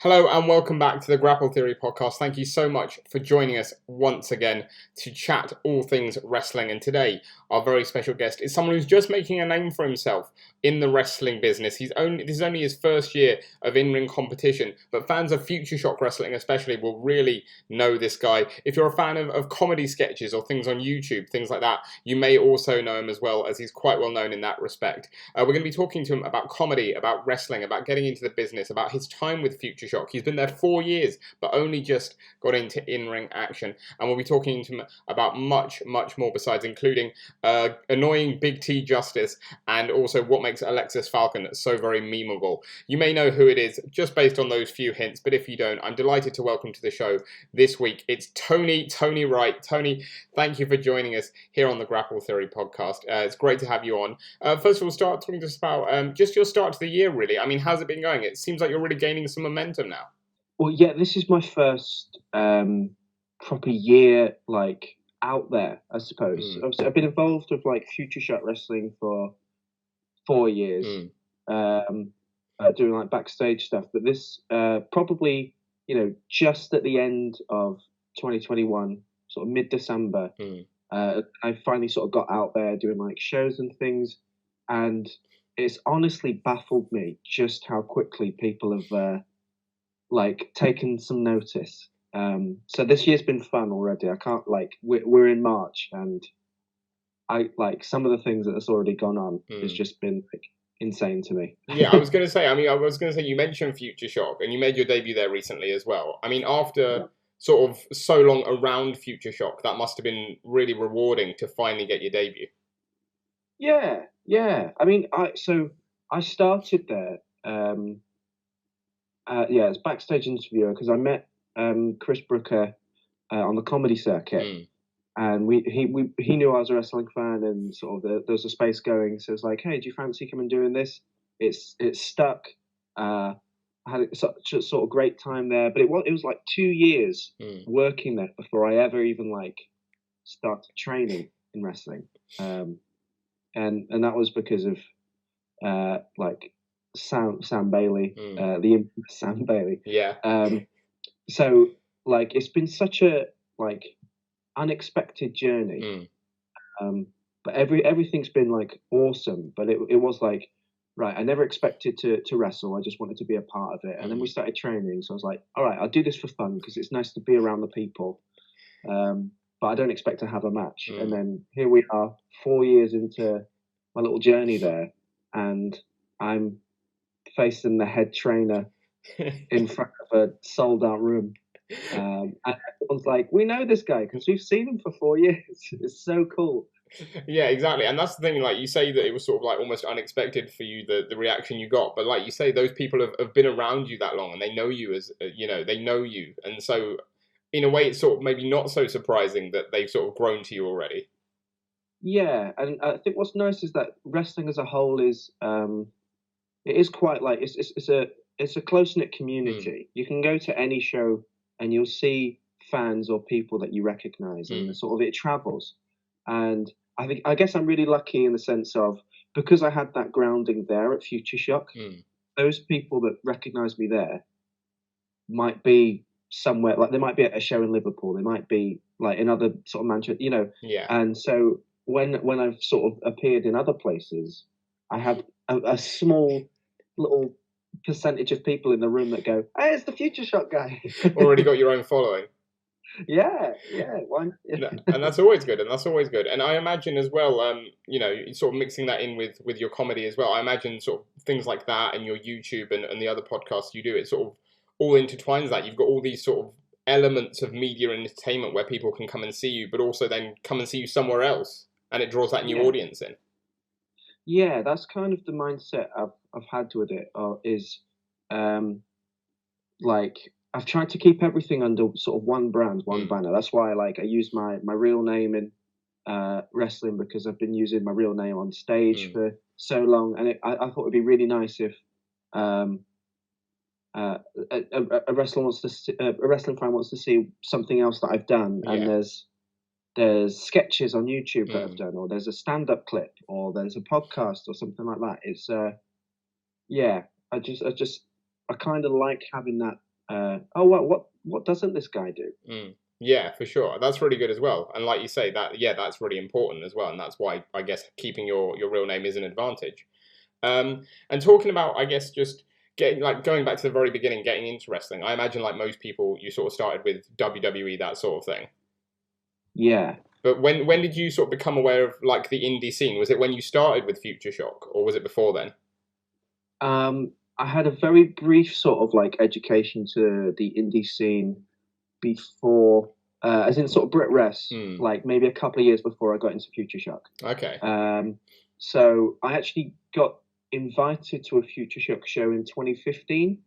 Hello and welcome back to the Grapple Theory podcast. Thank you so much for joining us once again to chat all things wrestling. And today, our very special guest is someone who's just making a name for himself in the wrestling business. This is only his first year of in-ring competition, but fans of FutureShock Wrestling especially will really know this guy. If you're a fan of comedy sketches or things on YouTube, things like that, you may also know him as well, as he's quite well known in that respect. We're going to be talking to him about comedy, about wrestling, about getting into the business, about his time with FutureShock. He's been there 4 years, but only just got into in-ring action. And we'll be talking to him about much, much more besides, including annoying Big T Justice and also what makes Alexxis Falcon so very memeable. You may know who it is just based on those few hints, but if you don't, I'm delighted to welcome to the show this week. It's Tony Wright. Tony, thank you for joining us here on the Grapple Theory podcast. It's great to have you on. First of all, start talking to us about just your start to the year, really. I mean, how's it been going? It seems like you're really gaining some momentum now. Well, yeah, this is my first proper year, out there, I suppose. I've been involved with FutureShock Wrestling for 4 years, doing backstage stuff. But this probably, just at the end of 2021, sort of mid-December, I finally sort of got out there doing shows and things, and it's honestly baffled me just how quickly people have taken some notice. So this year's been fun already. I can't we're in March, and I some of the things that has already gone on has just been insane to me. Yeah, I was going to say you mentioned FutureShock and you made your debut there recently as well. I mean, after sort of so long around FutureShock, that must have been really rewarding to finally get your debut. Yeah. I mean, I started there as backstage interviewer because I met Chris Brooker on the comedy circuit, and he knew I was a wrestling fan, and sort of there was a space going. So it's like, hey, do you fancy coming doing this? It's stuck. I had such a sort of great time there, but it was 2 years working there before I ever even started training in wrestling, and that was because of Sam Bailey, the infamous Sam Bailey. Yeah. So it's been such a unexpected journey. But everything's been awesome. But it was right. I never expected to wrestle. I just wanted to be a part of it. And then we started training. So I was like, all right, I'll do this for fun because it's nice to be around the people. But I don't expect to have a match. And then here we are, 4 years into my little journey there, and I'm facing the head trainer in front of a sold-out room. And everyone's like, we know this guy because we've seen him for 4 years. It's so cool. Yeah, exactly. And that's the thing, you say that it was sort of almost unexpected for you, the reaction you got. But like you say, those people have been around you that long and they know you as, they know you. And so in a way, it's sort of maybe not so surprising that they've sort of grown to you already. Yeah. And I think what's nice is that wrestling as a whole is, it is quite it's a close-knit community. You can go to any show and you'll see fans or people that you recognize, and sort of it travels. And I guess I'm really lucky in the sense of, because I had that grounding there at FutureShock, those people that recognize me there might be somewhere, they might be at a show in Liverpool, they might be in other sort of Manchester, Yeah. And so when I've sort of appeared in other places, I have a small little percentage of people in the room that go, hey, it's the FutureShock guy. Already got your own following. Yeah. And that's always good. And I imagine as well, sort of mixing that in with your comedy as well. I imagine sort of things like that and your YouTube and the other podcasts you do, it sort of all intertwines that. You've got all these sort of elements of media and entertainment where people can come and see you, but also then come and see you somewhere else, and it draws that new audience in. Yeah, that's kind of the mindset I've had with it. Is I've tried to keep everything under sort of one brand, one banner. That's why I use my real name in wrestling, because I've been using my real name on stage for so long, and I thought it'd be really nice if a wrestling fan wants to see something else that I've done, and there's sketches on YouTube that I've done, or there's a stand-up clip, or there's a podcast or something like that. It's I kind of like having that oh, what doesn't this guy do? Yeah, for sure. That's really good as well. And like you say, that's really important as well. And that's why I guess keeping your real name is an advantage. And talking about, I guess, just going back to the very beginning, getting into wrestling. I imagine, like most people, you sort of started with WWE, that sort of thing. Yeah. But when did you sort of become aware of like the indie scene? Was it when you started with Future Shock, or was it before then? I had a very brief sort of like education to the indie scene before, as in sort of Brit Rest, like maybe a couple of years before I got into Future Shock. Okay. So I actually got invited to a Future Shock show in 2015,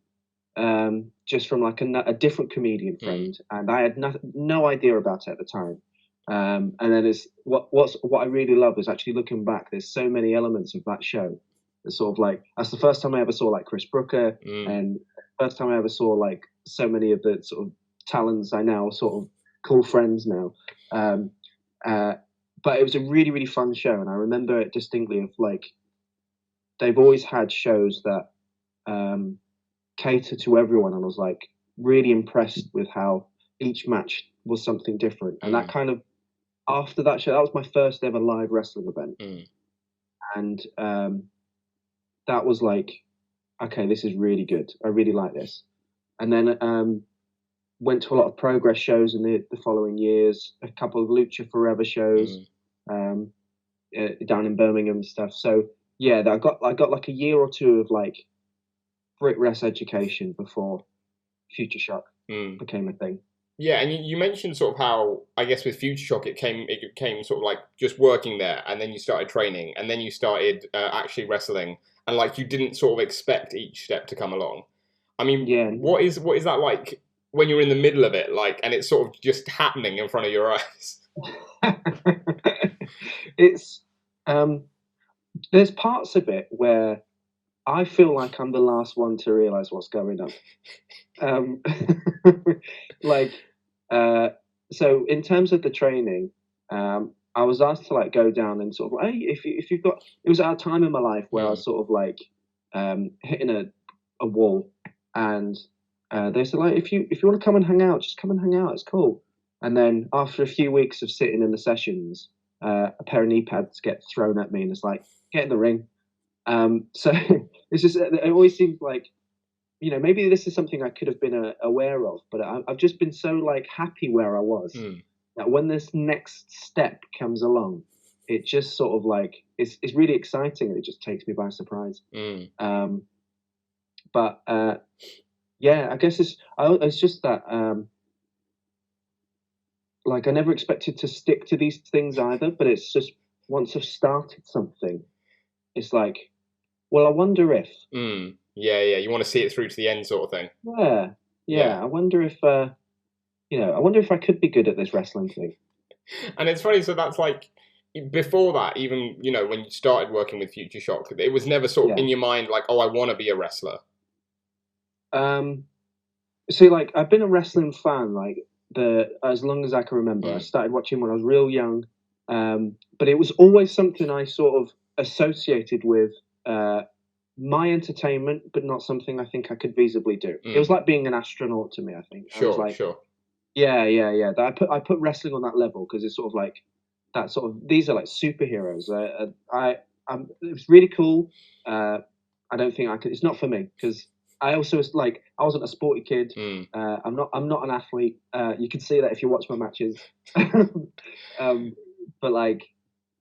just from like a different comedian friend, and I had no idea about it at the time. And then what I really love is actually looking back. There's so many elements of that show. It's sort of like that's the first time I ever saw like Chris Brooker, and first time I ever saw like so many of the sort of talents I now sort of call friends now. But it was a really, really fun show, and I remember it distinctly. Of like, they've always had shows that cater to everyone, and I was like really impressed with how each match was something different. And that kind of after that show, that was my first ever live wrestling event, and that was like, okay, this is really good. I really like this. And then went to a lot of Progress shows in the following years, a couple of Lucha Forever shows down in Birmingham and stuff. So yeah, I got like a year or two of like Brit Rest education before Future Shock became a thing. Yeah, and you mentioned sort of how I guess with Future Shock it came sort of like just working there, and then you started training, and then you started actually wrestling, and like you didn't sort of expect each step to come along. I mean, Yeah. what is that like when you're in the middle of it, like, and it's sort of just happening in front of your eyes? It's there's parts of it where I feel like I'm the last one to realize what's going on. Like, so in terms of the training, I was asked to like go down and sort of, hey, if you've got, it was at a time in my life where I was sort of like hitting a wall, and they said like, if you want to come and hang out, just come and hang out. It's cool. And then after a few weeks of sitting in the sessions, a pair of knee pads get thrown at me, and it's like, get in the ring. So it's just, it always seems like, you know, maybe this is something I could have been aware of, but I've just been so like happy where I was that when this next step comes along, it just sort of like it's really exciting, and it just takes me by surprise. But yeah, I guess it's just that like I never expected to stick to these things either, but it's just once I've started something, it's like, well, I wonder if. Yeah, you want to see it through to the end, sort of thing. Yeah. I wonder if, I wonder if I could be good at this wrestling thing. And it's funny, so that's like, before that, even, you know, when you started working with Future Shock, it was never sort of in your mind like, oh, I want to be a wrestler. See, like, I've been a wrestling fan, like, as long as I can remember. I started watching when I was real young, but it was always something I sort of associated with my entertainment, but not something I think I could feasibly do. It was like being an astronaut to me, I think. Sure. Yeah. I put wrestling on that level because it's sort of like that sort of, these are like superheroes. It's really cool. I don't think I could, it's not for me because I also was like, I wasn't a sporty kid. I'm not an athlete. You can see that if you watch my matches. But like,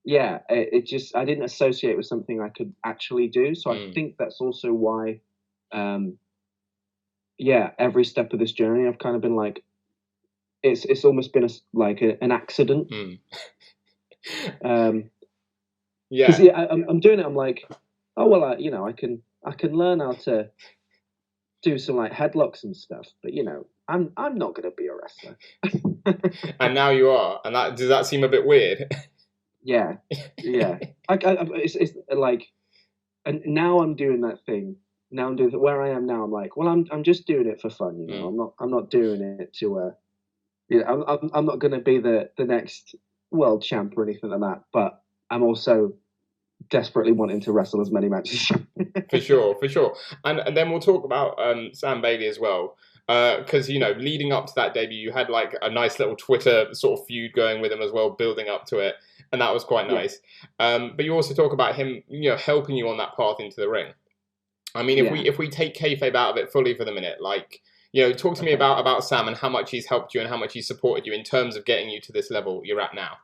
yeah, it just, I didn't associate with something I could actually do. So I think that's also why, every step of this journey, I've kind of been like, it's almost been an accident. I'm doing it. I'm like, oh, well, I can learn how to do some like headlocks and stuff, but I'm not going to be a wrestler. And now you are. And does that seem a bit weird? Yeah. It's like, and now I'm doing that thing. Now I'm doing where I am now. I'm like, well, I'm just doing it for fun. I'm not doing it to. I'm not going to be the next world champ or anything like that. But I'm also desperately wanting to wrestle as many matches. For sure. And then we'll talk about Sam Bailey as well. Because, you know, leading up to that debut, you had like a nice little Twitter sort of feud going with him as well, building up to it, and that was quite nice. But you also talk about him, you know, helping you on that path into the ring. I mean, if we take kayfabe out of it fully for the minute, like, you know, talk to me about Sam and how much he's helped you and how much he's supported you in terms of getting you to this level you're at now.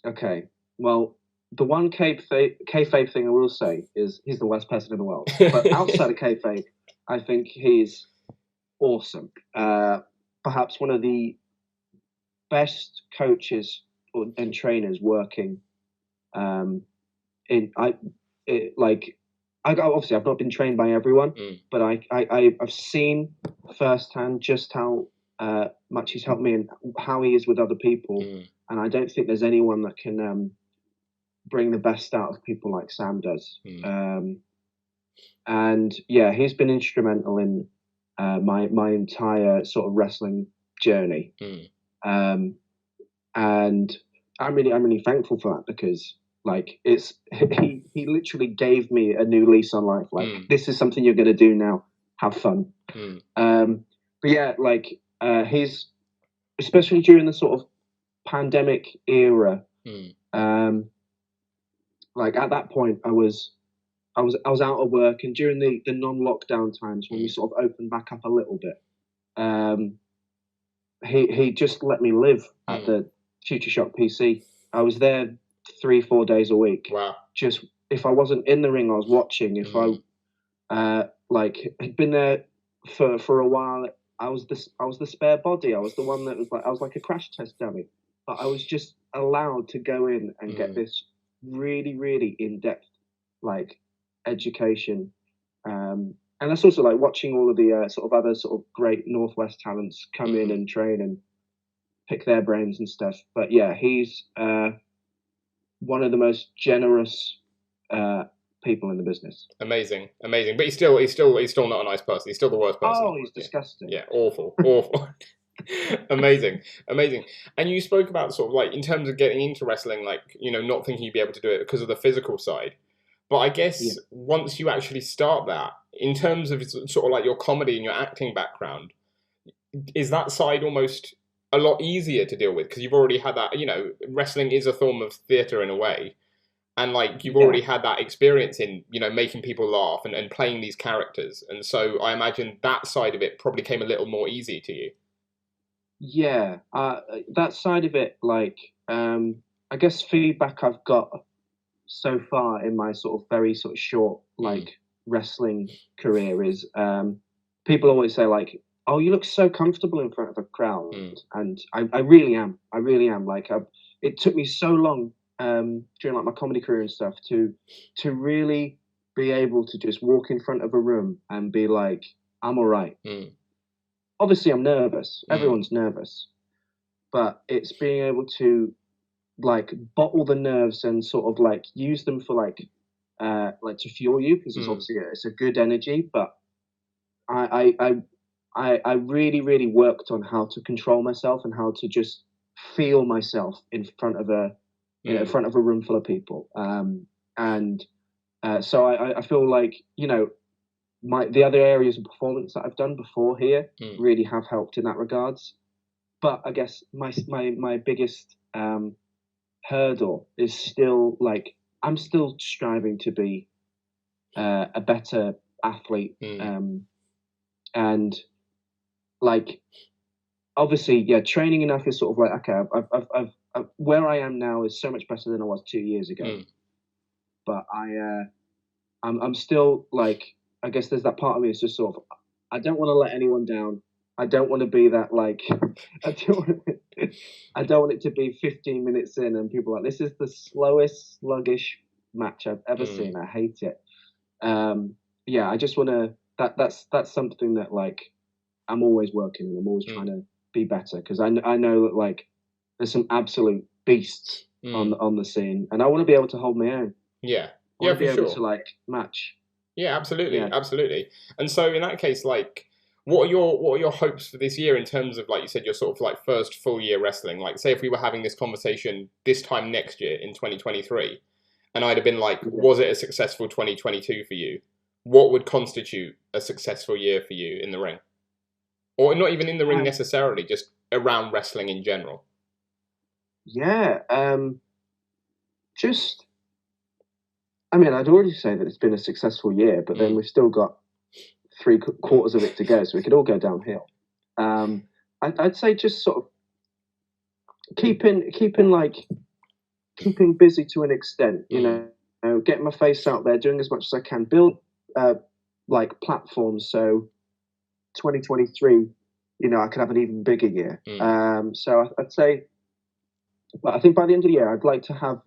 Okay, well, the one kayfabe thing I will say is he's the worst person in the world. But outside of kayfabe, I think he's awesome. Perhaps one of the best coaches and trainers working. Obviously I've not been trained by everyone, but I've seen firsthand just how much he's helped me and how he is with other people. And I don't think there's anyone that can bring the best out of people like Sam does. And yeah, he's been instrumental in my entire sort of wrestling journey. And I'm really thankful for that, because like he literally gave me a new lease on life. Like, this is something you're going to do now. Have fun. But yeah, like he's, especially during the sort of pandemic era. Like at that point, I was out of work, and during the non-lockdown times when we sort of opened back up a little bit, he just let me live at the FutureShock PC. I was there 3-4 days a week. Wow. Just if I wasn't in the ring, I was watching. If I had been there for a while, I was the spare body. I was the one that was like, I was like a crash test dummy. But I was just allowed to go in and get this really, really in-depth like education. And that's also like watching all of the sort of other sort of great Northwest talents come in and train and pick their brains and stuff. But yeah, he's one of the most generous people in the business. Amazing. But he's still not a nice person. He's still the worst person. Oh, he's disgusting. Yeah, awful. Amazing. And you spoke about sort of like in terms of getting into wrestling, like, you know, not thinking you'd be able to do it because of the physical side. But I guess once you actually start that, in terms of sort of like your comedy and your acting background, is that side almost a lot easier to deal with because you've already had that, you know, wrestling is a form of theatre in a way. And like you've already had that experience in, you know, making people laugh and playing these characters. And so I imagine that side of it probably came a little more easy to you. Yeah, that side of it, like, I guess feedback I've got so far in my sort of very sort of short, like, wrestling career is people always say, like, oh, you look so comfortable in front of a crowd. And I really am. Like, it took me so long during like my comedy career and stuff to really be able to just walk in front of a room and be like, I'm all right. Obviously I'm nervous. Everyone's nervous, but it's being able to like bottle the nerves and sort of like use them for like to fuel you, because it's obviously it's a good energy. But I really, really worked on how to control myself and how to just feel myself in front of a in front of a room full of people. So I feel like, you know, the other areas of performance that I've done before here really have helped in that regards. But I guess my biggest hurdle is still like, I'm still striving to be a better athlete. And like, obviously, yeah, training enough is sort of like, okay, I've where I am now is so much better than I was 2 years ago. But I'm still like, I guess there's that part of me is just sort of, I don't want to let anyone down. I don't want to be that like, I don't want it to be 15 minutes in and people are like, this is the slowest, sluggish match I've ever seen. I hate it. Yeah, I just want to, that's something that like, I'm always working and I'm always trying to be better, because I know that like there's some absolute beasts on the scene, and I want to be able to hold my own. Yeah, I want to be able to like match. Yeah, absolutely. And so in that case, like, what are your hopes for this year in terms of, like you said, your sort of like first full year wrestling? Like, say if we were having this conversation this time next year in 2023, and I'd have been like, was it a successful 2022 for you? What would constitute a successful year for you in the ring? or not even in the ring necessarily, just around wrestling in general? Yeah, just, I mean, I'd already say that it's been a successful year, but then we've still got 3/4 of it to go, so it could all go downhill. I'd say just sort of keeping busy to an extent, getting my face out there, doing as much as I can, build like platforms. So 2023, I could have an even bigger year. So I'd say, but I think by the end of the year, I'd like to have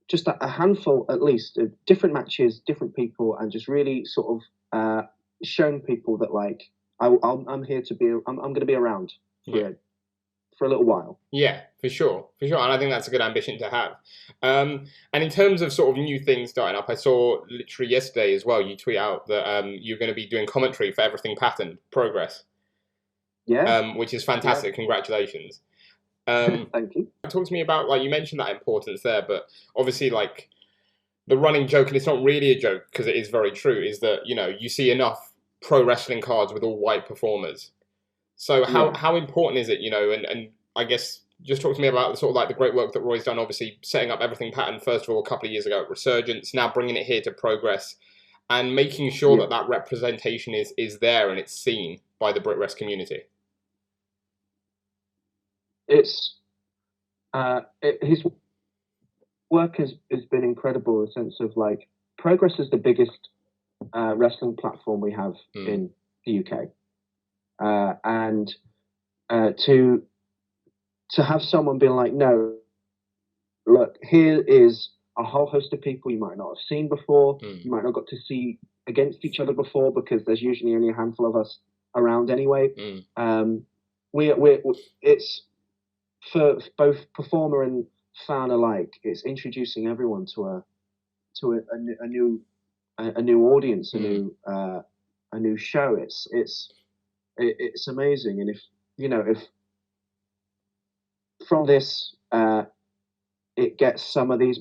just a handful at least of different matches, different people, and just really sort of shown people that like I'm here to be. I'm going to be around for a little while. Yeah, for sure, and I think that's a good ambition to have. And in terms of sort of new things starting up, I saw literally yesterday as well. You tweet out that you're going to be doing commentary for Everything Patterned Progress. Yeah, which is fantastic. Yeah. Congratulations. Thank you. Talk to me about, like, you mentioned that importance there, but obviously, like, the running joke, and it's not really a joke because it is very true, is that, you see enough pro wrestling cards with all white performers. So how important is it, and I guess just talk to me about sort of like the great work that Roy's done, obviously setting up Everything Pattern, first of all, a couple of years ago at Resurgence, now bringing it here to Progress, and making sure that representation is there and it's seen by the BritWres community. It's his work has been incredible in the sense of like Progress is the biggest wrestling platform we have in the UK, and to have someone being like, no, look, here is a whole host of people you might not have seen before, you might not got to see against each other before because there's usually only a handful of us around anyway. It's for both performer and fan alike. It's introducing everyone to a new audience, a new show. It's amazing, and if from this it gets some of these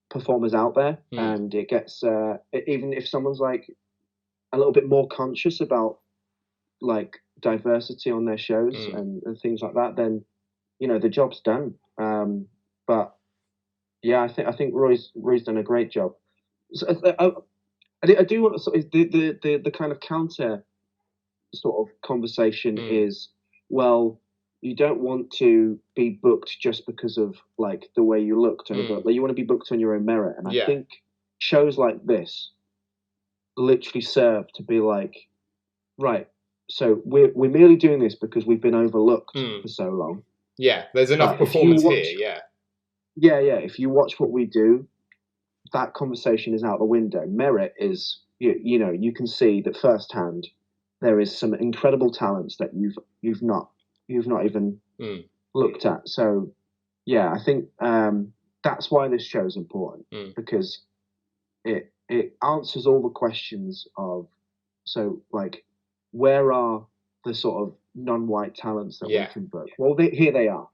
performers out there, and it gets even if someone's like a little bit more conscious about like diversity on their shows and things like that, then the job's done. But yeah, I think Roy's done a great job. So, I do want to sort of the kind of counter sort of conversation is, well, you don't want to be booked just because of like the way you looked, but like, you want to be booked on your own merit. And I think shows like this literally serve to be like, right, so we're merely doing this because we've been overlooked for so long. Yeah, there's enough performance here. Yeah. If you watch what we do, that conversation is out the window. Merit is, you can see that firsthand there is some incredible talents that you've not even looked at. So yeah, I think that's why this show is important, because it answers all the questions of, so like, where are the sort of non-white talents that we can book? Well, here they are.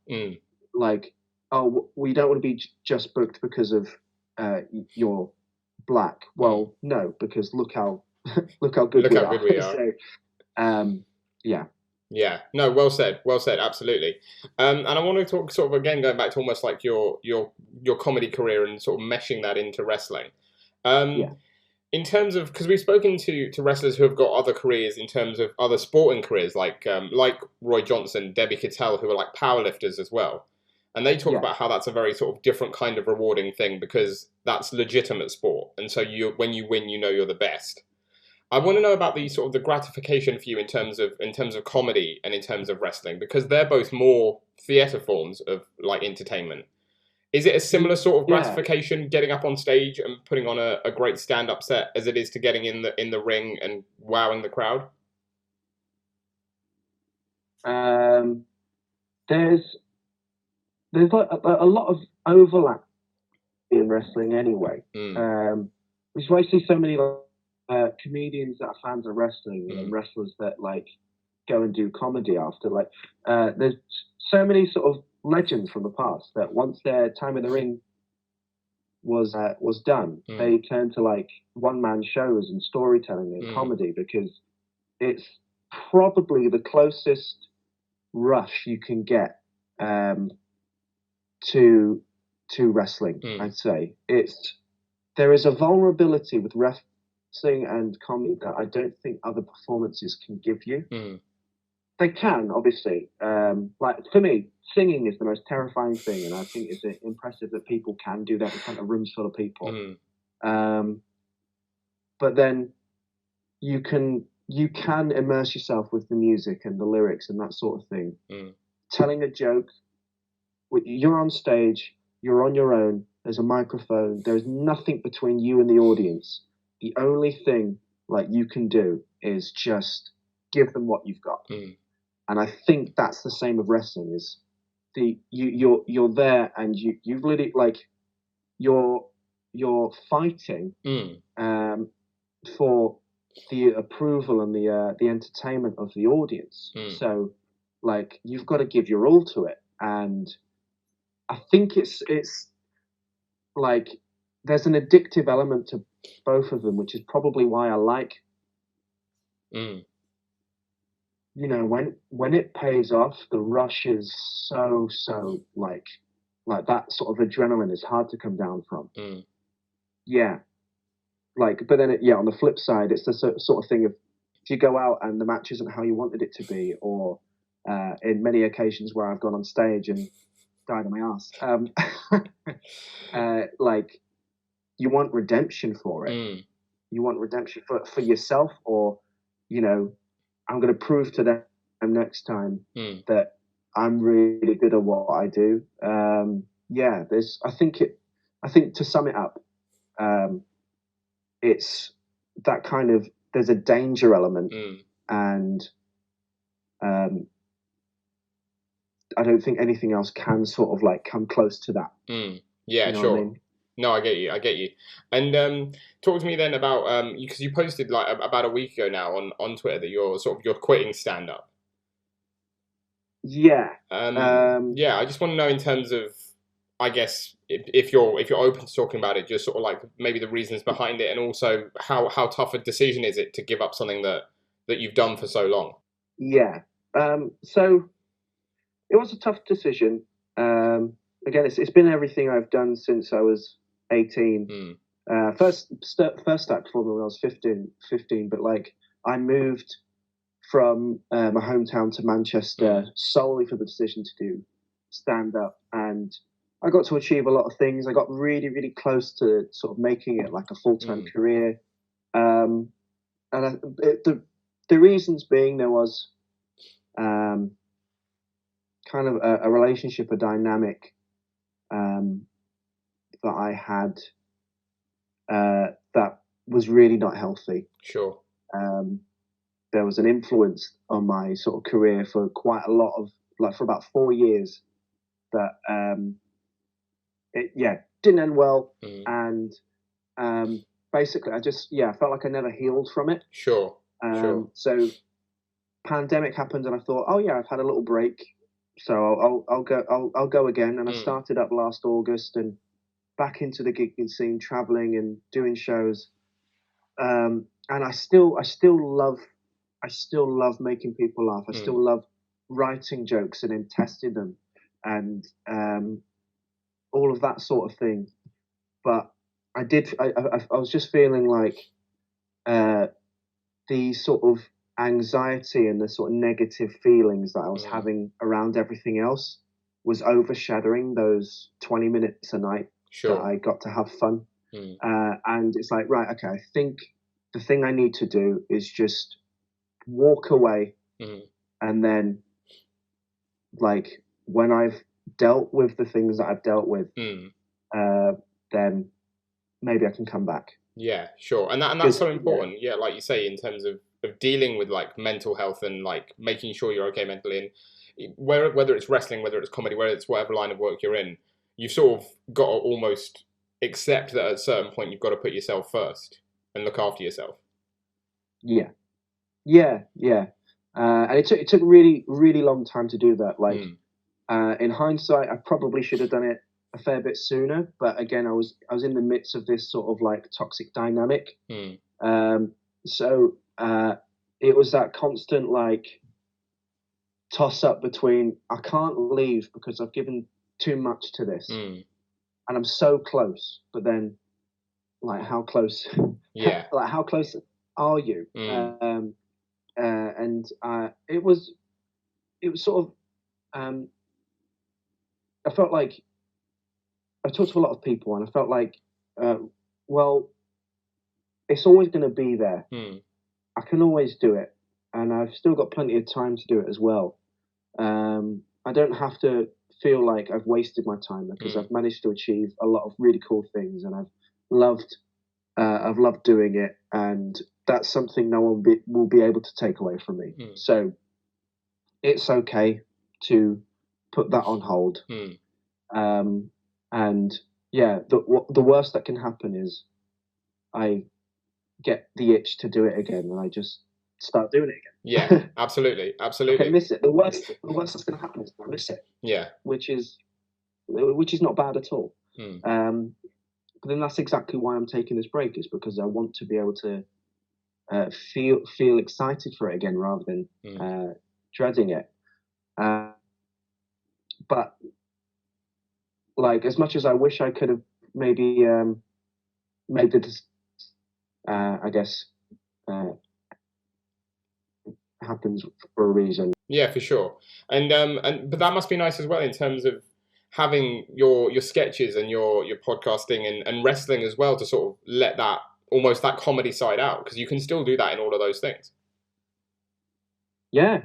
Like, oh, we don't want to be just booked because of you're black. Well, no, because look how good we are. So, yeah, no, well said, absolutely. And I want to talk sort of again going back to almost like your comedy career and sort of meshing that into wrestling. In terms of, because we've spoken to wrestlers who have got other careers in terms of other sporting careers, like Roy Johnson, Debbie Cattell, who are like powerlifters as well. And they talk about how that's a very sort of different kind of rewarding thing because that's legitimate sport. And so when you win, you're the best. I want to know about the sort of the gratification for you in terms of comedy and in terms of wrestling, because they're both more theatre forms of like entertainment. Is it a similar sort of gratification getting up on stage and putting on a great stand-up set as it is to getting in the ring and wowing the crowd? There's like a lot of overlap in wrestling anyway. Which is why I see so many comedians that are fans of wrestling and wrestlers that like go and do comedy after. Like there's so many sort of legends from the past that once their time in the ring was done, they turned to like one-man shows and storytelling and comedy, because it's probably the closest rush you can get to wrestling. I'd say there is a vulnerability with wrestling and comedy that I don't think other performances can give you. They can, obviously. Like for me, singing is the most terrifying thing, and I think it's impressive that people can do that in front of rooms full of people. But then you can immerse yourself with the music and the lyrics and that sort of thing. Telling a joke, you're on stage, you're on your own, there's a microphone, there's nothing between you and the audience. The only thing like you can do is just give them what you've got. And I think that's the same with wrestling, is you're there and you've really like you're fighting for the approval and the entertainment of the audience. So like you've got to give your all to it, and I think it's like there's an addictive element to both of them, which is probably why I like you know, when it pays off, the rush is so like that sort of adrenaline is hard to come down from. Yeah, like, but then on the flip side, it's the sort of thing of if you go out and the match isn't how you wanted it to be, or in many occasions where I've gone on stage and died on my ass, like you want redemption for it. You want redemption for yourself, or you know, I'm going to prove to them next time that I'm really good at what I do. I think to sum it up, it's that kind of, there's a danger element, and I don't think anything else can sort of like come close to that. Yeah, You know sure. what I mean? No, I get you. And talk to me then about because you posted like about a week ago now on Twitter that you're quitting stand up. Yeah. Yeah, I just want to know in terms of, I guess, if you're open to talking about it, just sort of like maybe the reasons behind it, and also how tough a decision is it to give up something that you've done for so long. Yeah. So it was a tough decision. Again, it's been everything I've done since I was 18. First started performing when I was 15, but like I moved from my hometown to Manchester solely for the decision to do stand up, and I got to achieve a lot of things. I got really, really close to sort of making it like a full-time career. And the reasons being, there was kind of a relationship, a dynamic that I had that was really not healthy. Sure. There was an influence on my sort of career for quite a lot of, like, for about 4 years that it didn't end well, and basically I just I felt like I never healed from it. Sure. So pandemic happened, and I thought, oh yeah, I've had a little break, so I'll go again, and I started up last August and back into the gigging scene, traveling and doing shows, and I still love making people laugh. I still love writing jokes and then testing them, and all of that sort of thing. But I was just feeling like the sort of anxiety and the sort of negative feelings that I was having around everything else was overshadowing those 20 minutes a night that I got to have fun. And it's like, right, okay, I think the thing I need to do is just walk away, and then like when I've dealt with the things that I've dealt with, then maybe I can come back. Yeah, sure. And that's so important. Yeah, like you say, in terms of dealing with like mental health and like making sure you're okay mentally, and whether it's wrestling, whether it's comedy, whether it's whatever line of work you're in, you've sort of got to almost accept that at a certain point you've got to put yourself first and look after yourself. Yeah. And it took really, really long time to do that. Like in hindsight, I probably should have done it a fair bit sooner. But again, I was in the midst of this sort of like toxic dynamic. So it was that constant like toss up between I can't leave because I've given too much to this, and I'm so close, but then like how close? Like how close are you? And it was sort of I felt like I talked to a lot of people, and I felt like well, it's always going to be there. I can always do it, and I've still got plenty of time to do it as well. I don't have to feel like I've wasted my time because I've managed to achieve a lot of really cool things, and I've loved doing it, and that's something no one will be able to take away from me. So it's okay to put that on hold. And yeah, the worst that can happen is I get the itch to do it again, and I just start doing it again. Yeah, absolutely. I miss it. The worst that's going to happen is I miss it. Yeah, which is not bad at all. But then that's exactly why I'm taking this break, is because I want to be able to feel excited for it again rather than dreading it. But like, as much as I wish I could have maybe made the I guess happens for a reason. Yeah, for sure. And but that must be nice as well in terms of having your sketches and your podcasting and wrestling as well, to sort of let that almost that comedy side out, because you can still do that in all of those things. Yeah,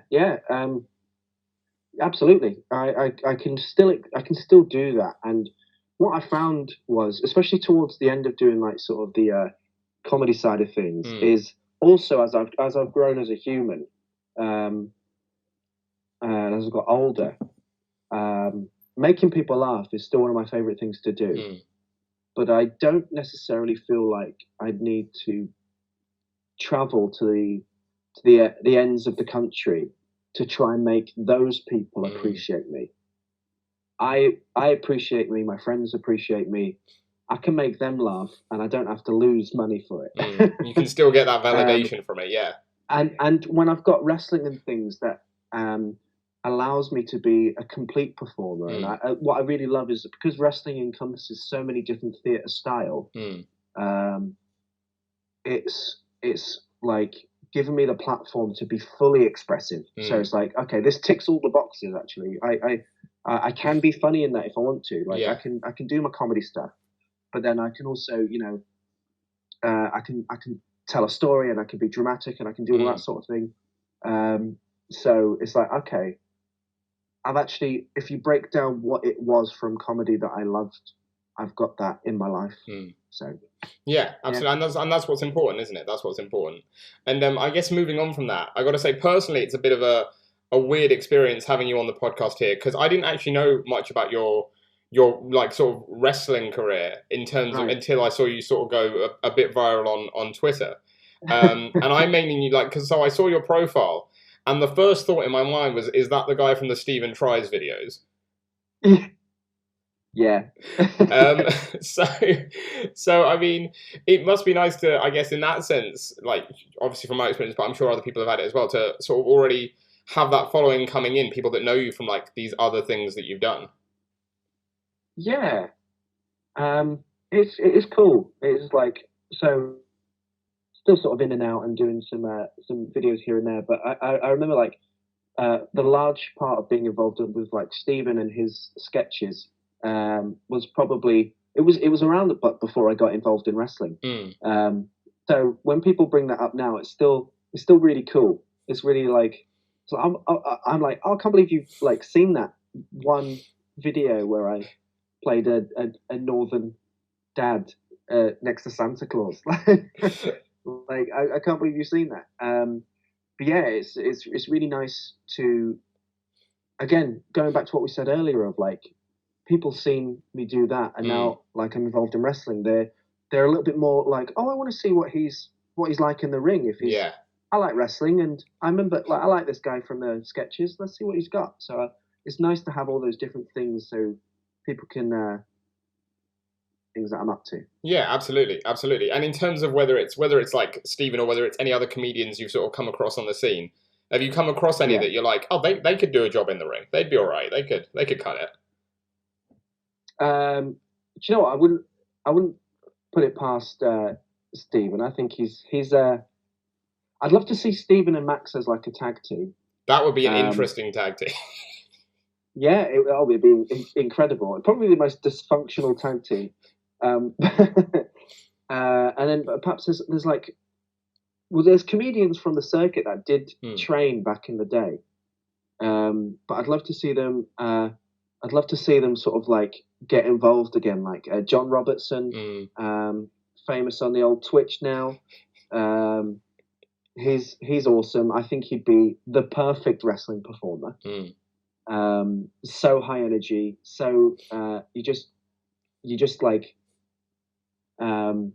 absolutely. I can still do that. And what I found was, especially towards the end of doing like sort of the comedy side of things, is also as I've grown as a human, and as I've got older, making people laugh is still one of my favorite things to do. But I don't necessarily feel like I need to travel to the ends of the country to try and make those people appreciate me. I appreciate me. My friends appreciate me. I can make them laugh, and I don't have to lose money for it. You can still get that validation from it, yeah. And when I've got wrestling and things that allows me to be a complete performer, and what I really love is that because wrestling encompasses so many different theatre style, it's like giving me the platform to be fully expressive. So it's like, okay, this ticks all the boxes. Actually, I can be funny in that if I want to. Like, I can do my comedy stuff, but then I can also, I can tell a story, and I can be dramatic, and I can do all that sort of thing. So it's like, okay, I've actually, if you break down what it was from comedy that I loved, I've got that in my life. So yeah, absolutely. Yeah. And that's what's important, isn't it? That's what's important. And I guess moving on from that, I got to say personally, it's a bit of a weird experience having you on the podcast here, because I didn't actually know much about your like sort of wrestling career in terms of until I saw you sort of go a bit viral on Twitter. And I mainly knew so I saw your profile, and the first thought in my mind was, is that the guy from the Stephen Tries videos? Yeah. So I mean, it must be nice to, I guess, in that sense, like obviously from my experience, but I'm sure other people have had it as well, to sort of already have that following coming in, people that know you from like these other things that you've done. Yeah. It's cool. It's like, so still sort of in and out and doing some videos here and there, but I remember like the large part of being involved with like Stephen and his sketches was probably it was around before I got involved in wrestling. So when people bring that up now, it's still really cool. It's really like, so I'm like, oh, I can't believe you've like seen that one video where I played a northern dad next to Santa Claus. Like I can't believe you've seen that. But yeah, it's really nice to, again, going back to what we said earlier of like, people seen me do that, and now like I'm involved in wrestling. They're a little bit more like, oh, I want to see what he's like in the ring. If he's, I like wrestling, and I remember like I like this guy from the sketches. Let's see what he's got. So it's nice to have all those different things, so people can things that I'm up to. Yeah, absolutely, absolutely. And in terms of whether it's like Stephen or whether it's any other comedians you've sort of come across on the scene, have you come across any Yeah. that you're like, oh, they could do a job in the ring. They'd be all right. They could cut it. Do you know what? I wouldn't put it past Stephen. I think he's. I'd love to see Stephen and Max as like a tag team. That would be an interesting tag team. Yeah, it would be incredible. Probably the most dysfunctional tag team. And then perhaps there's like, well, there's comedians from the circuit that did train back in the day. But I'd love to see them. I'd love to see them sort of like get involved again, like John Robertson, famous on the old Twitch now. He's awesome. I think he'd be the perfect wrestling performer. So high energy. So you just like you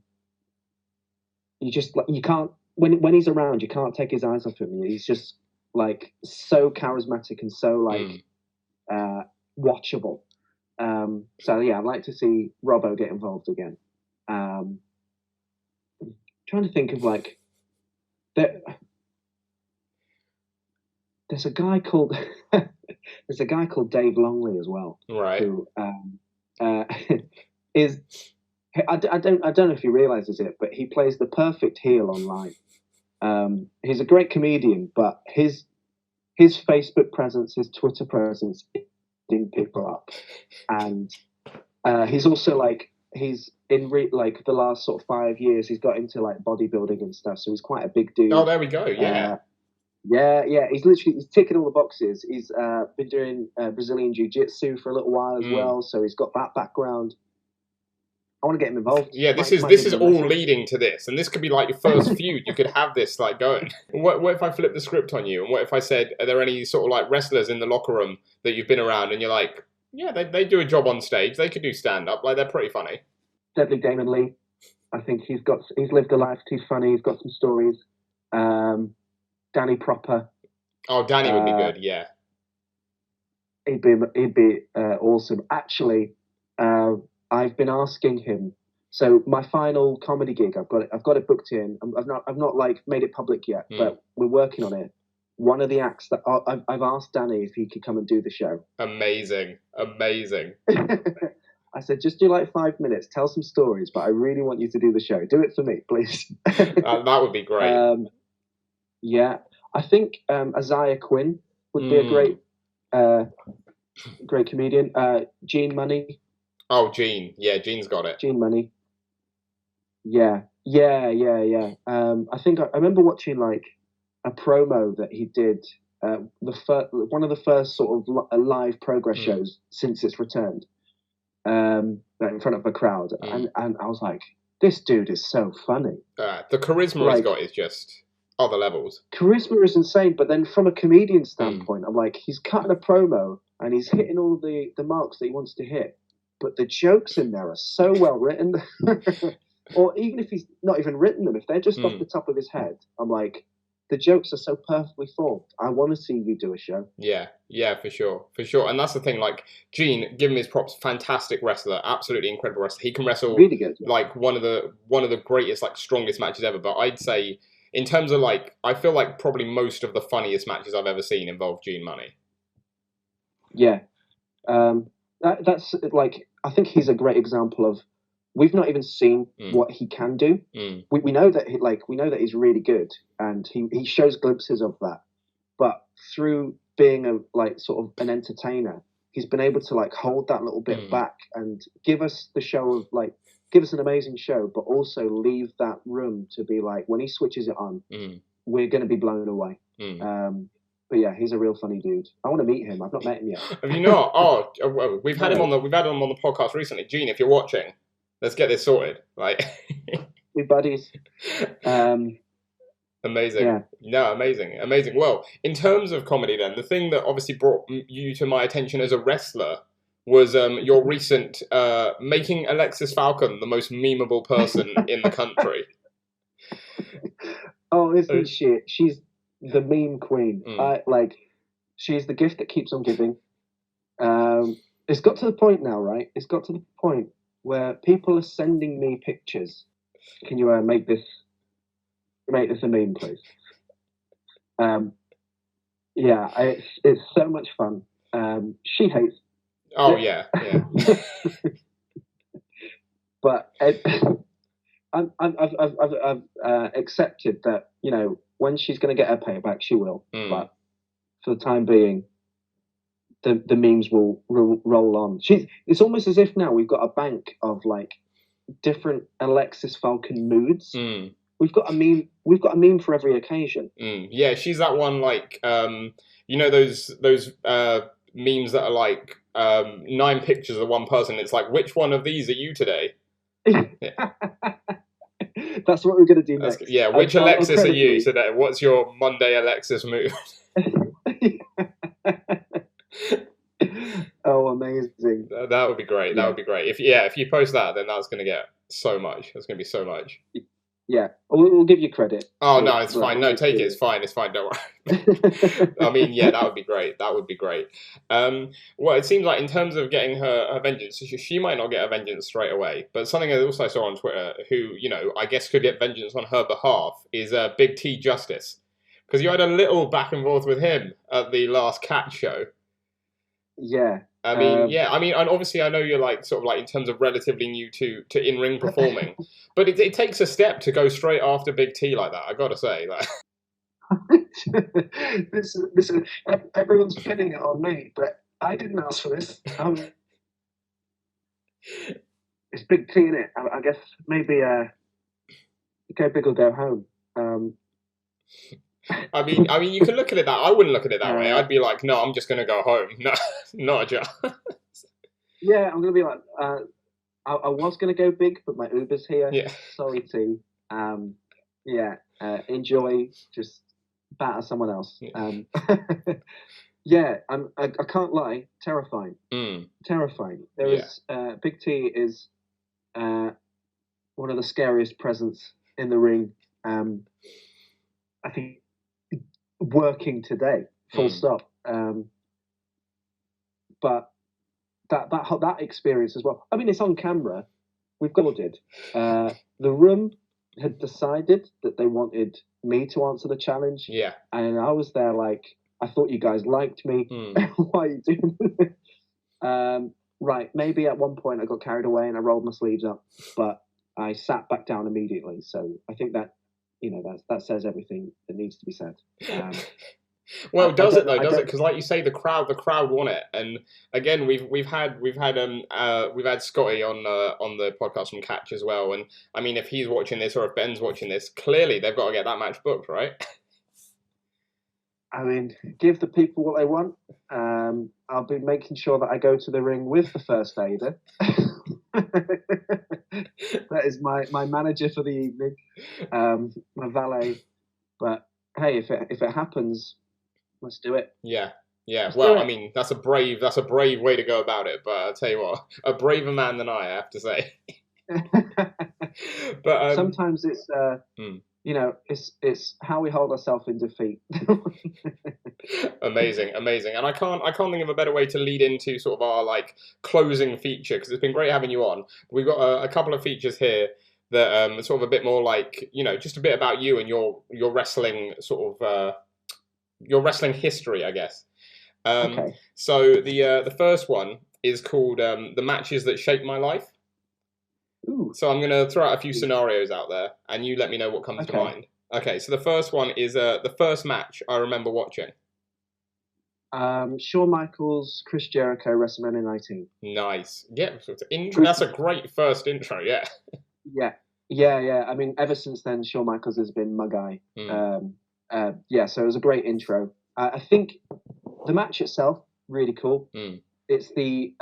can't when he's around, you can't take his eyes off him. He's just like so charismatic and so like watchable. So yeah, I'd like to see Robbo get involved again. Trying to think of like there's a guy called Dave Longley as well, right? Who is I don't know if he realizes it, but he plays the perfect heel online. He's a great comedian, but his Facebook presence, his Twitter presence, ding people up, and he's also like he's in like the last sort of 5 years he's got into like bodybuilding and stuff, so he's quite a big dude. Oh, there we go. Yeah. Yeah. He's ticking all the boxes. He's been doing Brazilian jiu-jitsu for a little while as well, so he's got that background. I want to get him involved. Yeah, this is all leading to this, and this could be like your first feud. You could have this like going. What if I flip the script on you, and what if I said, are there any sort of like wrestlers in the locker room that you've been around, and you're like, yeah, they do a job on stage. They could do stand up. Like they're pretty funny. Deadly Damon Lee. I think he's lived a life. He's funny. He's got some stories. Danny Proper. Oh, Danny would be good. Yeah. He'd be awesome. Actually, I've been asking him. So my final comedy gig, I've got it booked in. I've not like made it public yet, but we're working on it. One of the acts that I've asked Danny if he could come and do the show. Amazing. I said, just do like 5 minutes, tell some stories, but I really want you to do the show. Do it for me, please. That would be great. Yeah, I think Isaiah Quinn would be a great comedian. Gene Money. Oh, Gene. Yeah, Gene's got it. Gene Money. Yeah. I think I remember watching like a promo that he did, one of the first sort of live progress shows since it's returned, in front of a crowd, and I was like, this dude is so funny. The charisma he's got is just other levels. Charisma is insane, but then from a comedian standpoint, I'm like, he's cutting a promo and he's hitting all the marks that he wants to hit, but the jokes in there are so well written. Or even if he's not even written them, if they're just off the top of his head, I'm like, the jokes are so perfectly formed. I want to see you do a show. Yeah, for sure. And that's the thing, like, Gene, give him his props, fantastic wrestler, absolutely incredible wrestler. He can wrestle really good, like one of the greatest, like, strongest matches ever. But I'd say, in terms of like, I feel like probably most of the funniest matches I've ever seen involve Gene Money. Yeah. That's like, I think he's a great example of, we've not even seen what he can do. We know that he's really good, and he shows glimpses of that. But through being a like sort of an entertainer, he's been able to like hold that little bit back and give us the show of like give us an amazing show, but also leave that room to be like when he switches it on, we're going to be blown away. But yeah, he's a real funny dude. I want to meet him. I've not met him yet. Have you not? Oh, we've had him on the podcast recently. Gene, if you're watching, let's get this sorted. Like, we buddies. Amazing. Yeah. No, amazing. Well, in terms of comedy, then the thing that obviously brought you to my attention as a wrestler was your recent making Alexxis Falcon the most memeable person in the country. Oh, isn't she? She's the meme queen. She's the gift that keeps on giving. It's got to the point now, right? It's got to the point where people are sending me pictures. Can you make this a meme, please? Yeah, it's so much fun. She hates. Oh yeah. But I've accepted that, you know, when she's going to get her payback, she will. But for the time being, the memes will roll on. It's almost as if now we've got a bank of like different Alexxis Falcon moods. We've got a meme for every occasion. Yeah, she's that one, like, you know, those memes that are like 9 pictures of one person. It's like, which one of these are you today? Yeah. That's what we're going to do next. Yeah, which Alexxis are you today? What's your Monday Alexxis move? Oh, amazing! That would be great. That would be great. If you post that, then that's going to get so much. That's going to be so much. Yeah, we'll give you credit. Oh, no, it's fine. No, take it. It's fine. It's fine. Don't worry. I mean, yeah, that would be great. That would be great. Well, it seems like in terms of getting her vengeance, she might not get her vengeance straight away. But something I also saw on Twitter, who, you know, I guess could get vengeance on her behalf, is Big T Justice. Because you had a little back and forth with him at the last Cat show. Yeah. I mean, and obviously I know you're like sort of like in terms of relatively new to in-ring performing, but it takes a step to go straight after Big T like that. I gotta say, like, listen, everyone's pinning it on me, but I didn't ask for this. It's Big T in it. I guess maybe go big or go home. I mean, you can look at it that. I wouldn't look at it that way. I'd be like, no, I'm just gonna go home. No, not a job. Yeah, I'm gonna be like, I was gonna go big, but my Uber's here. Yeah. Sorry, T. Enjoy. Just batter someone else. Yeah, I can't lie. Terrifying. Terrifying. There is Big T is one of the scariest presence in the ring. I think working today, full stop. But that experience as well. I mean, it's on camera. We've recorded. The room had decided that they wanted me to answer the challenge. Yeah. And I was there like, I thought you guys liked me. Why are you doing this? Right, maybe at one point I got carried away and I rolled my sleeves up, but I sat back down immediately. So I think that, you know, that says everything that needs to be said. Well, does it though? Does it? Because, like you say, the crowd want it. And again, we've had Scotty on the podcast from Catch as well. And I mean, if he's watching this or if Ben's watching this, clearly they've got to get that match booked, right? I mean, give the people what they want. I'll be making sure that I go to the ring with the first aider. That is my manager for the evening, my valet. But hey, if it happens, let's do it. Yeah. Well, I mean, that's a brave way to go about it. But I'll tell you what, a braver man than I have to say. But sometimes it's you know, it's how we hold ourselves in defeat. Amazing, and I can't think of a better way to lead into sort of our like closing feature, because it's been great having you on. We've got a couple of features here that sort of a bit more like, you know, just a bit about you and your wrestling sort of your wrestling history, I guess. Okay. So the first one is called The Matches That Shaped My Life. Ooh. So I'm going to throw out a few scenarios out there, and you let me know what comes to mind. Okay, so the first one is the first match I remember watching. Shawn Michaels, Chris Jericho, WrestleMania 19. Nice. Yeah, that's a great first intro, yeah. Yeah. I mean, ever since then, Shawn Michaels has been my guy. So it was a great intro. I think the match itself, really cool. It's the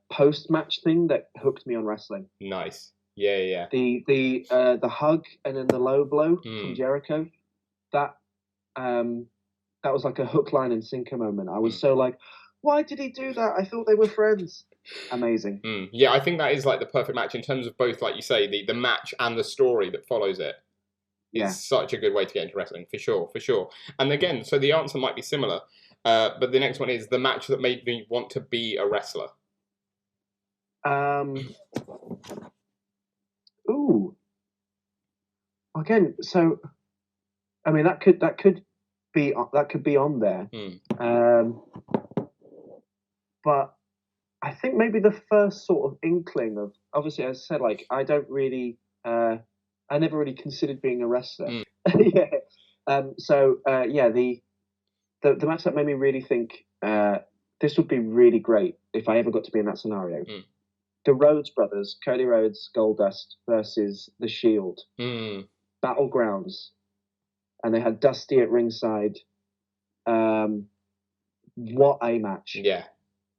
post-match thing that hooked me on wrestling. Nice. Yeah. The hug and then the low blow from Jericho. That was like a hook, line, and sinker moment. I was so like, why did he do that? I thought they were friends. Amazing. Yeah, I think that is like the perfect match in terms of both, like you say, the match and the story that follows it. It's such a good way to get into wrestling, for sure. And again, so the answer might be similar. But the next one is the match that made me want to be a wrestler. Ooh. Again, so I mean that could be on there. But I think maybe the first sort of inkling of, obviously, as I said, like I never really considered being a wrestler. Yeah. The match that made me really think this would be really great if I ever got to be in that scenario. The Rhodes brothers, Cody Rhodes, Goldust versus The Shield, Battlegrounds, and they had Dusty at ringside. What a match! Yeah.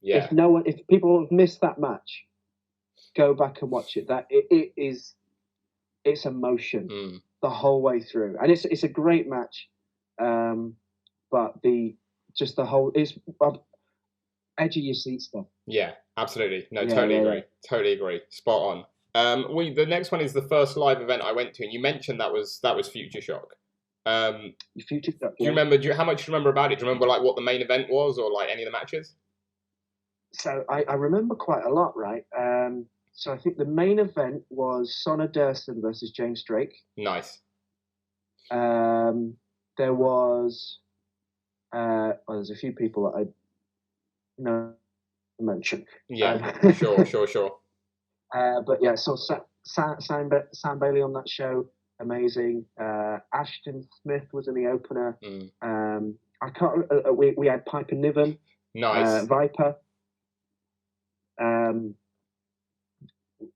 If people have missed that match, go back and watch it. It's emotion the whole way through, and it's a great match. But the whole it's edge of your seat stuff. Yeah, absolutely. No, totally agree. Totally agree. Spot on. The next one is the first live event I went to, and you mentioned that was FutureShock. FutureShock. Do you remember? How much do you remember about it? Do you remember like what the main event was, or like any of the matches? So I remember quite a lot, right? So I think the main event was Sonna Durson versus James Drake. Nice. There was there's a few people that I know mention. Yeah, sure. But yeah, so Sam Bailey on that show, amazing. Ashton Smith was in the opener. I can't. We had Piper Niven. Nice. Viper.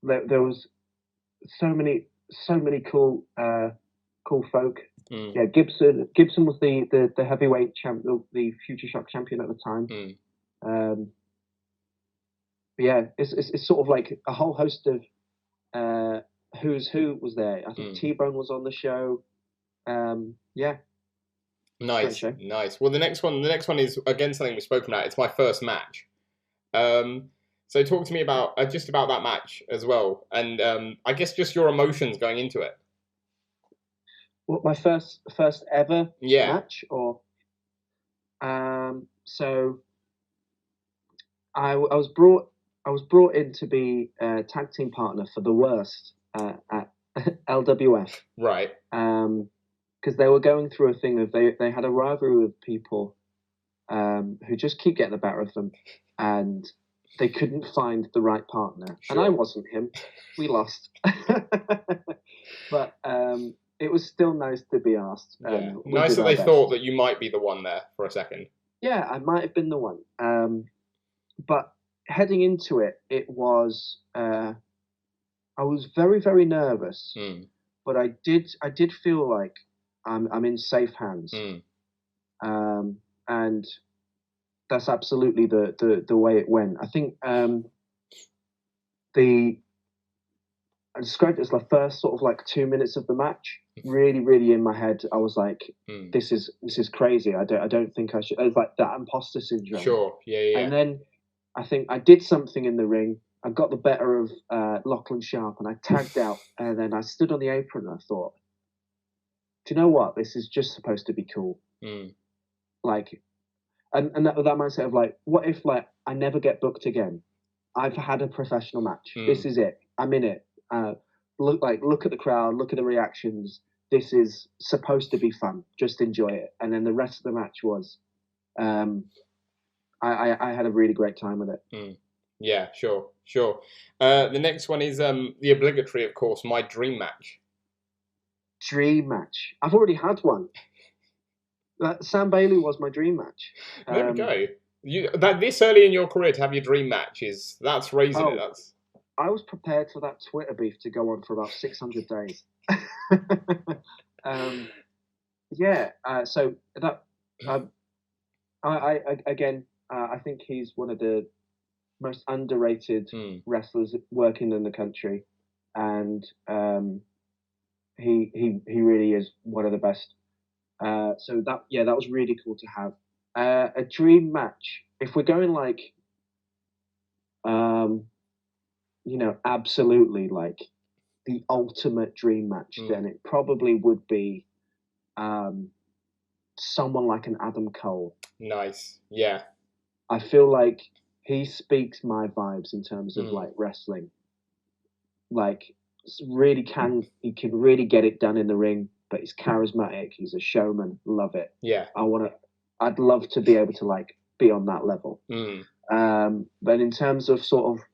There was so many cool folk. Yeah, Gibson was the heavyweight champ, the FutureShock champion at the time. But yeah, it's sort of like a whole host of who's who was there. I think T-Bone was on the show. Yeah. Nice. Well, the next one is again something we've spoken about. It's my first match. So talk to me about just about that match as well, and I guess just your emotions going into it. What, my first ever match, or so I was brought in to be a tag team partner for the Worst at LWF, right? Because they were going through a thing of they had a rivalry with people who just keep getting the better of them, and they couldn't find the right partner. Sure. And I wasn't him. We lost. But it was still nice to be asked. Nice that they thought that you might be the one there for a second. Yeah, I might have been the one. But heading into it, it was I was very, very nervous. But I did feel like I'm in safe hands. And that's absolutely the way it went. I think I described it as the first sort of like 2 minutes of the match. Really, really in my head, I was like, "This is crazy. I don't think I should." It was like that imposter syndrome. Sure, yeah. And then I think I did something in the ring. I got the better of Lachlan Sharp, and I tagged out. And then I stood on the apron, and I thought, "Do you know what? This is just supposed to be cool." Like. And that mindset of like, what if like I never get booked again? I've had a professional match. This is it. I'm in it. Look at the crowd. Look at the reactions. This is supposed to be fun. Just enjoy it. And then the rest of the match was, I had a really great time with it. Yeah, sure. The next one is the obligatory, of course, my dream match. Dream match. I've already had one. Sam Bailey was my dream match. There we go. That this early in your career to have your dream match that's raising it. That's. I was prepared for that Twitter beef to go on for about 600 days. So that I think he's one of the most underrated wrestlers working in the country, and he really is one of the best. So that was really cool to have. A dream match. If we're going like, absolutely like the ultimate dream match, then it probably would be someone like an Adam Cole. Nice. Yeah. I feel like he speaks my vibes in terms of like wrestling. Like he can really get it done in the ring, but he's charismatic. He's a showman. Love it. Yeah. I'd love to be able to like be on that level. But in terms of sort of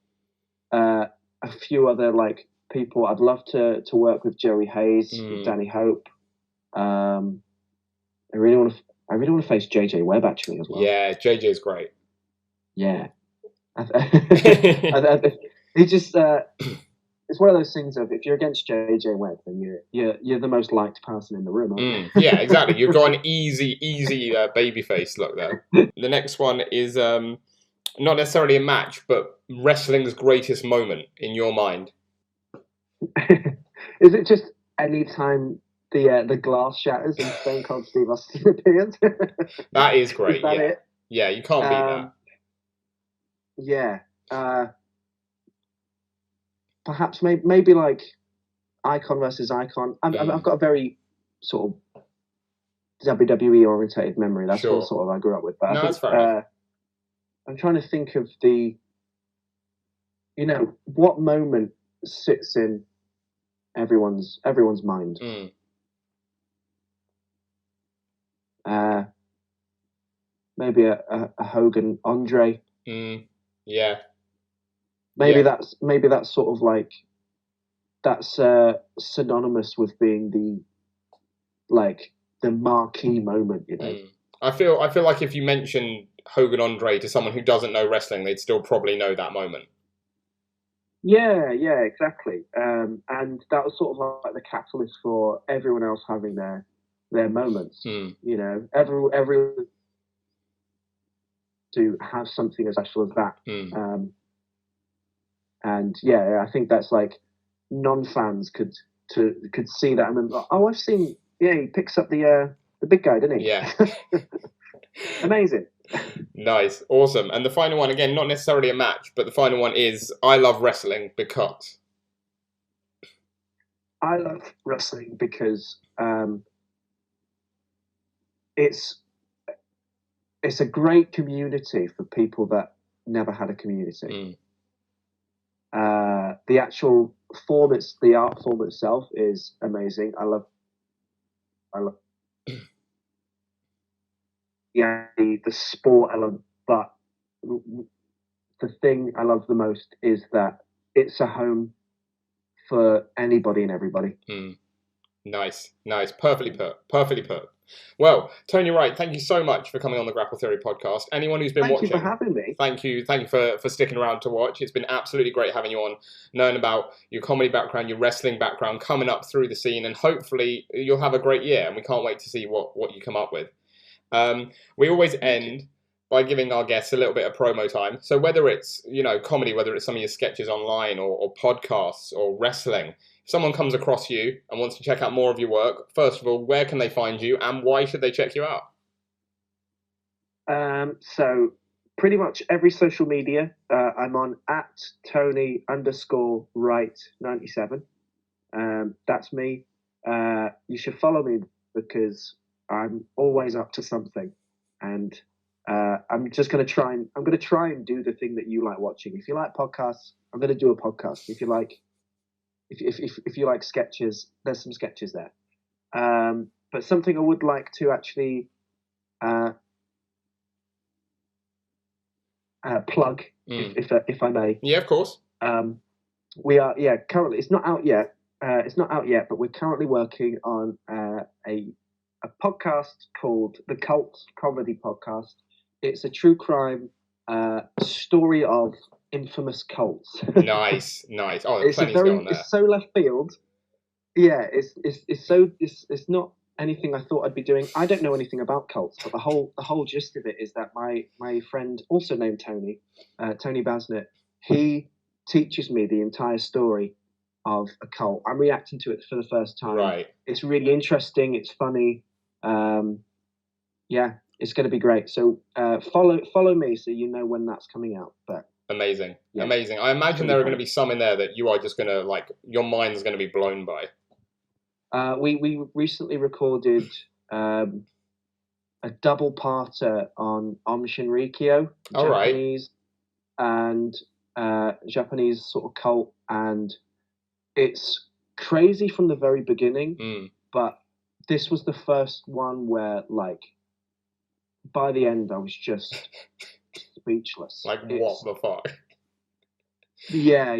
a few other like people, I'd love to work with Joey Hayes, with Danny Hope. I really want to face JJ Webb actually as well. Yeah, JJ's great. Yeah. He just it's one of those things of if you're against JJ Webb, then you're the most liked person in the room, aren't you? Yeah, exactly. You've got an easy babyface look there. The next one is not necessarily a match, but wrestling's greatest moment in your mind. Is it just any time the glass shatters and Stone Cold Steve Austin appears? That is great. Is that it? Yeah, you can't beat that. Yeah. Perhaps maybe like Icon versus Icon. I've got a very sort of WWE orientated memory. That's what sort of I grew up with. But no, that's fair enough. I'm trying to think of what moment sits in everyone's mind. Maybe a Hogan Andre. Yeah. Maybe that's sort of like that's synonymous with being the marquee moment, you know. I feel like if you mention Hogan Andre to someone who doesn't know wrestling, they'd still probably know that moment. Yeah, exactly. And that was sort of like the catalyst for everyone else having their moments. You know, everyone to have something as special as that. And yeah, I think that's like non-fans could see that and then, oh, I've seen. Yeah, he picks up the big guy, didn't he? Yeah. Amazing. Nice, awesome. And the final one, again, not necessarily a match, but the final one is I love wrestling because. I love wrestling because it's a great community for people that never had a community. The actual form, the art form itself is amazing. I love the sport element, but the thing I love the most is that it's a home for anybody and everybody. Nice. Perfectly put. Well, Tony Wright, thank you so much for coming on the Grapple Theory podcast. Anyone who's been watching, thank you for having me. Thank you for sticking around to watch. It's been absolutely great having you on, knowing about your comedy background, your wrestling background, coming up through the scene, and hopefully you'll have a great year, and we can't wait to see what you come up with. We always end by giving our guests a little bit of promo time. So whether it's, comedy, whether it's some of your sketches online or podcasts or wrestling, if someone comes across you and wants to check out more of your work, first of all, where can they find you and why should they check you out? So pretty much every social media, I'm on @Tony_Wright97. That's me. You should follow me because I'm always up to something, and I'm going to try and do the thing that you like watching. If you like podcasts, I'm going to do a podcast. If you like, if you like sketches, there's some sketches there. But something I would like to actually plug, if I may. Yeah, of course. We are currently. It's not out yet. But we're currently working on a podcast called the Cult Comedy Podcast. It's a true crime story of infamous cults. Nice. Oh, there's plenty going on there. It's so left field. Yeah, it's not anything I thought I'd be doing. I don't know anything about cults, but the whole gist of it is that my friend, also named Tony, Tony Basnett, he teaches me the entire story of a cult. I'm reacting to it for the first time. Right. It's really interesting. It's funny. Yeah, it's going to be great. So follow me so you know when that's coming out. But amazing. I imagine there are going to be some in there that you are just going to your mind's going to be blown by. We recently recorded a double parter on Om Shinrikyo, All Japanese and Japanese sort of cult, and it's crazy from the very beginning. But this was the first one where, like, by the end, I was just speechless. Like, what the fuck? Yeah,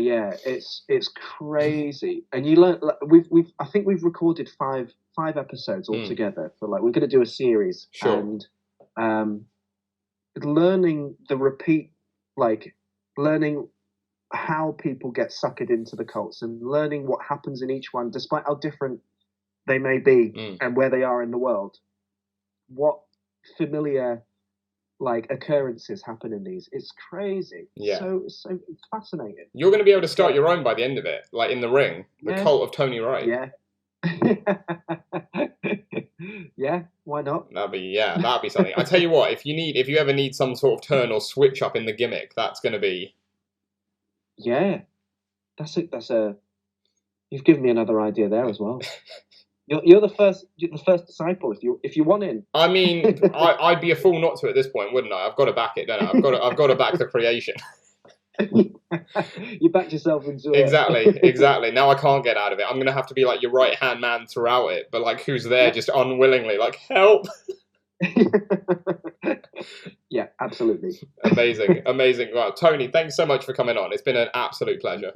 it's crazy, and you learn. Like, I think we've recorded five episodes altogether. For like, we're going to do a series, sure. And learning the repeat, like learning how people get suckered into the cults, and learning what happens in each one, despite how different they may be and where they are in the world. What familiar like occurrences happen in these? It's crazy. Yeah. So it's fascinating. You're going to be able to start your own by the end of it, like in the ring, the cult of Tony Wright. Yeah. Yeah, why not? That'd be something. I tell you what, if you ever need some sort of turn or switch up in the gimmick, that's going to be. Yeah, that's a. You've given me another idea there as well. You're the first disciple if you want in. I mean, I'd be a fool not to at this point, wouldn't I? I've got to back it, don't I? I've got to back the creation. You backed yourself into it. Exactly. Now I can't get out of it. I'm going to have to be like your right-hand man throughout it, but like who's there just unwillingly, like, help. Yeah, absolutely. Amazing. Well, Tony, thanks so much for coming on. It's been an absolute pleasure.